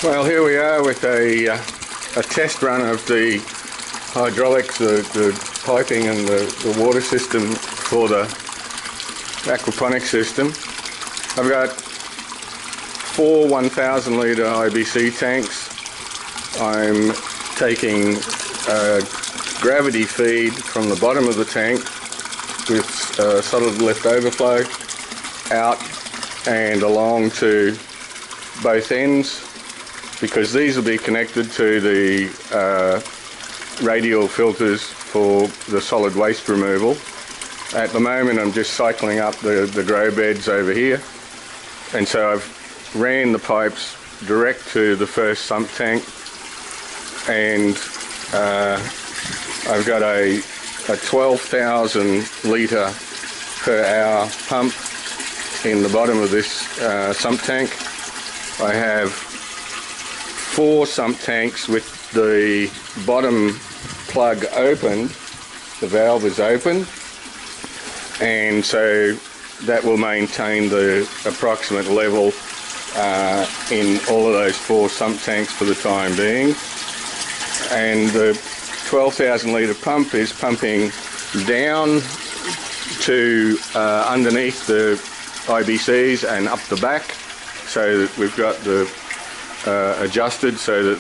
Well, here we are with a test run of the hydraulics, the piping and the water system for the aquaponics system. I've got 4 1,000 litre IBC tanks. I'm taking gravity feed from the bottom of the tank with solid lift overflow out and along to both ends, because these will be connected to the radial filters for the solid waste removal. At the moment I'm just cycling up the grow beds over here, and so I've ran the pipes direct to the first sump tank, and I've got a 12,000 litre per hour pump in the bottom of this sump tank. I have 4 sump tanks with the bottom plug open. The valve is open, and so that will maintain the approximate level in all of those 4 sump tanks for the time being. And the 12,000 litre pump is pumping down to underneath the IBCs and up the back, so that we've got the adjusted so that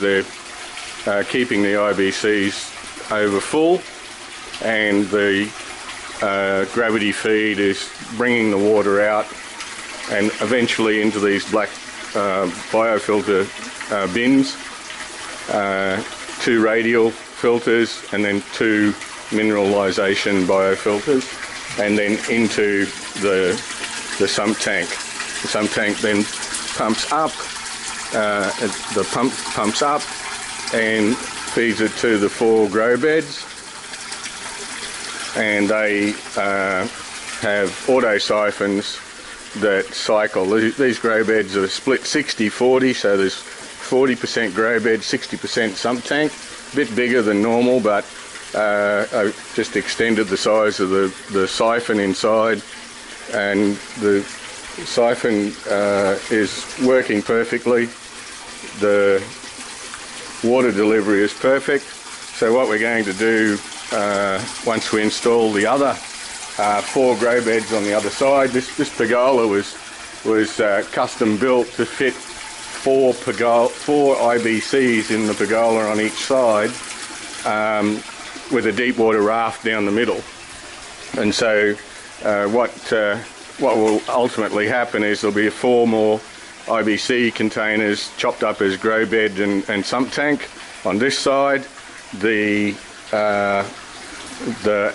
they're keeping the IBCs over full, and the gravity feed is bringing the water out and eventually into these black biofilter bins, 2 radial filters and then 2 mineralisation biofilters, and then into the sump tank. The sump tank then pumps up, the pump pumps up and feeds it to the 4 grow beds, and they have auto siphons that cycle. These grow beds are split 60-40, so there's 40% grow bed, 60% sump tank. A bit bigger than normal, but I've just extended the size of the siphon inside, and the siphon is working perfectly. The water delivery is perfect. So what we're going to do once we install the other 4 grow beds on the other side, this pergola was custom built to fit 4 IBCs in the pergola on each side, with a deep water raft down the middle. And so what will ultimately happen is there'll be 4 more IBC containers chopped up as grow bed and sump tank on this side. The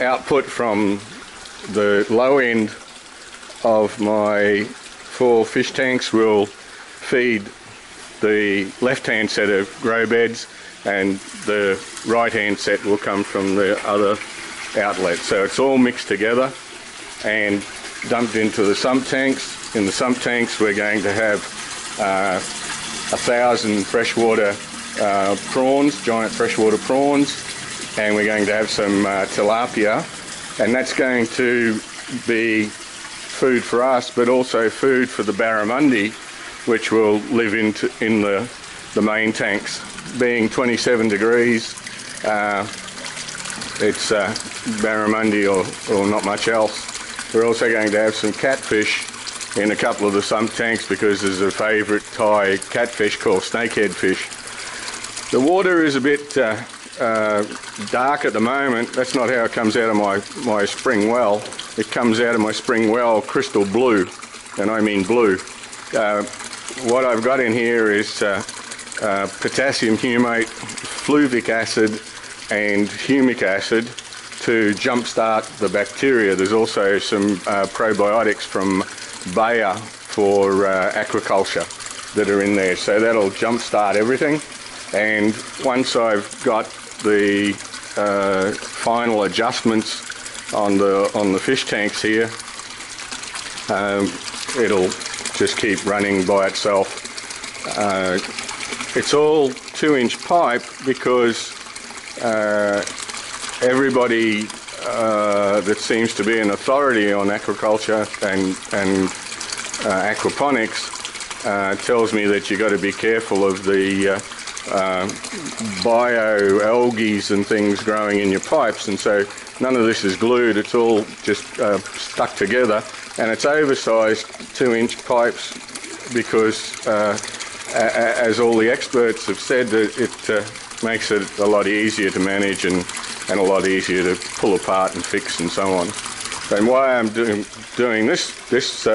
output from the low end of my 4 fish tanks will feed the left-hand set of grow beds, and the right-hand set will come from the other outlet. So it's all mixed together and dumped into the sump tanks. In the sump tanks we're going to have 1,000 freshwater prawns, giant freshwater prawns, and we're going to have some tilapia, and that's going to be food for us, but also food for the barramundi, which will live in the main tanks. Being 27 degrees, it's barramundi or not much else. We're also going to have some catfish in a couple of the sump tanks, because there's a favourite Thai catfish called snakehead fish. The water is a bit dark at the moment. That's not how it comes out of my spring well. It comes out of my spring well crystal blue, and I mean blue. What I've got in here is potassium humate, fluvic acid and humic acid to jumpstart the bacteria. There's also some probiotics from Bayer for aquaculture that are in there, so that'll jumpstart everything. And once I've got the final adjustments on the fish tanks here, it'll just keep running by itself. It's all 2-inch pipe because everybody that seems to be an authority on aquaculture and aquaponics tells me that you've got to be careful of the bioalgae and things growing in your pipes, and so none of this is glued, it's all just stuck together, and it's oversized 2-inch pipes because as all the experts have said, it makes it a lot easier to manage and a lot easier to pull apart and fix and so on. And why I'm doing this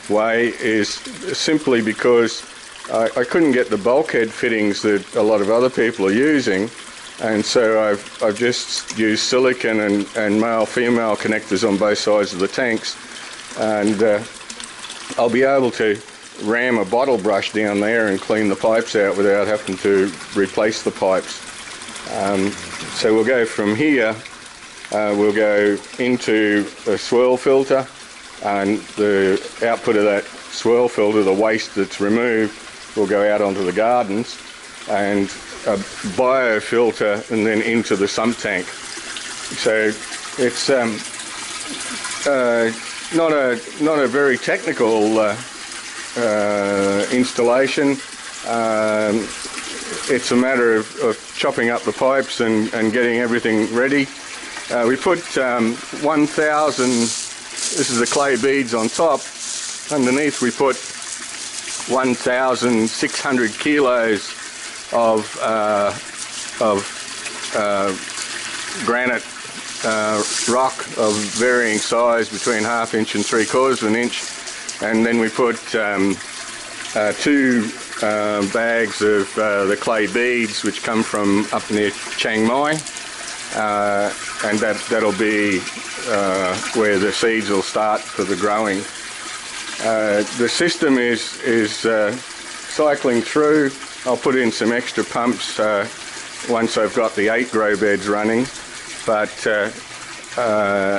way is simply because I couldn't get the bulkhead fittings that a lot of other people are using, and so I've just used silicone and male-female connectors on both sides of the tanks, and I'll be able to ram a bottle brush down there and clean the pipes out without having to replace the pipes. So we'll go from here, we'll go into a swirl filter, and the output of that swirl filter, the waste that's removed, will go out onto the gardens, and a biofilter and then into the sump tank. So it's not a very technical installation. It's a matter of chopping up the pipes and getting everything ready. We put 1,000, this is the clay beads on top. Underneath we put 1,600 kilos of granite rock of varying size between 1/2 inch and 3/4 of an inch, and then we put 2 bags of the clay beads which come from up near Chiang Mai, and that'll be where the seeds will start for the growing. The system is cycling through. I'll put in some extra pumps once I've got the 8 grow beds running, but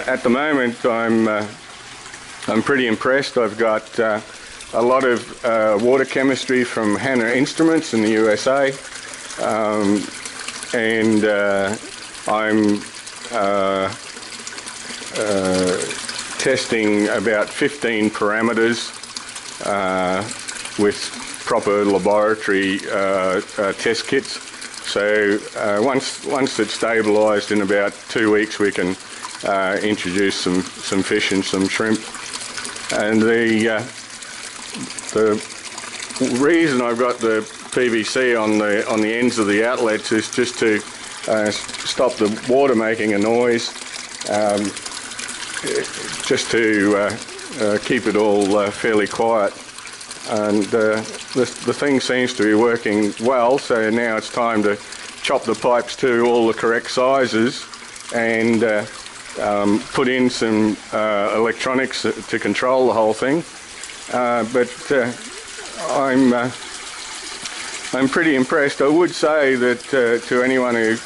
at the moment I'm pretty impressed. I've got a lot of water chemistry from Hanna Instruments in the USA, and I'm testing about 15 parameters with proper laboratory test kits. So once it's stabilised, in about 2 weeks we can introduce some fish and some shrimp. And the reason I've got the PVC on the ends of the outlets is just to stop the water making a noise, just to keep it all fairly quiet. And the thing seems to be working well, so now it's time to chop the pipes to all the correct sizes and put in some electronics to control the whole thing. But I'm pretty impressed. I would say that to anyone who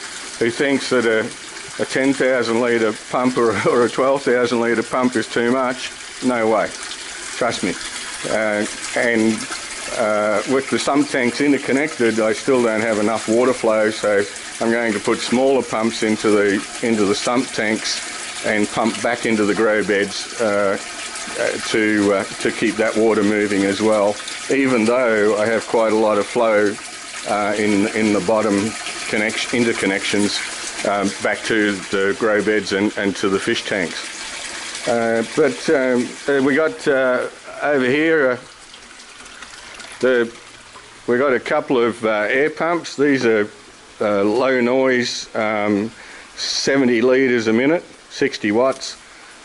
thinks that a 10,000 litre pump or a 12,000 litre pump is too much, no way. Trust me. And with the sump tanks interconnected, I still don't have enough water flow, so I'm going to put smaller pumps into the sump tanks and pump back into the grow beds to keep that water moving as well, even though I have quite a lot of flow in the bottom interconnections back to the grow beds and to the fish tanks. But we got over here we got a couple of air pumps. These are low noise, 70 litres a minute, 60 watts,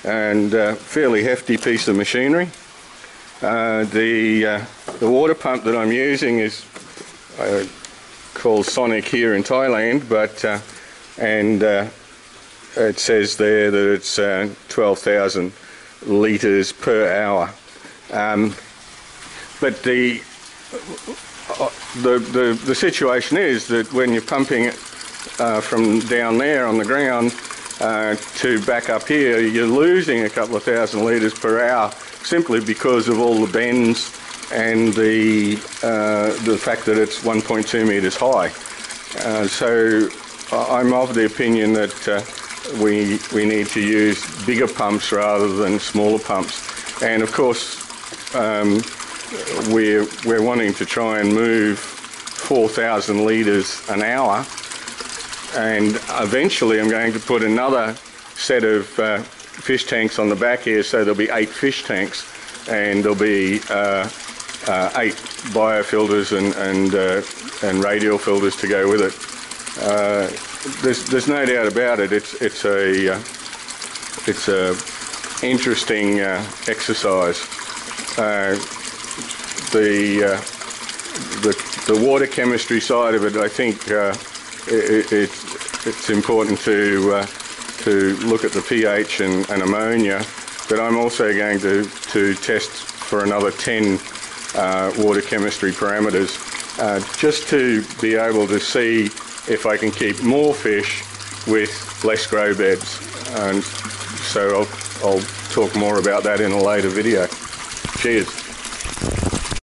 and fairly hefty piece of machinery. The water pump that I'm using is called Sonic here in Thailand, but it says there that it's 12,000 litres per hour. But the situation is that when you're pumping it from down there on the ground to back up here, you're losing a couple of thousand litres per hour simply because of all the bends and the fact that it's 1.2 metres high. So I'm of the opinion that we need to use bigger pumps rather than smaller pumps. And of course, we're wanting to try and move 4,000 litres an hour, and eventually I'm going to put another set of fish tanks on the back here, so there'll be 8 fish tanks, and there'll be 8 biofilters and radial filters to go with it. There's no doubt about it. It's a interesting exercise. The water chemistry side of it, I think it's important to look at the pH and ammonia, but I'm also going to test for another 10 water chemistry parameters, just to be able to see if I can keep more fish with less grow beds. And so I'll talk more about that in a later video. Cheers.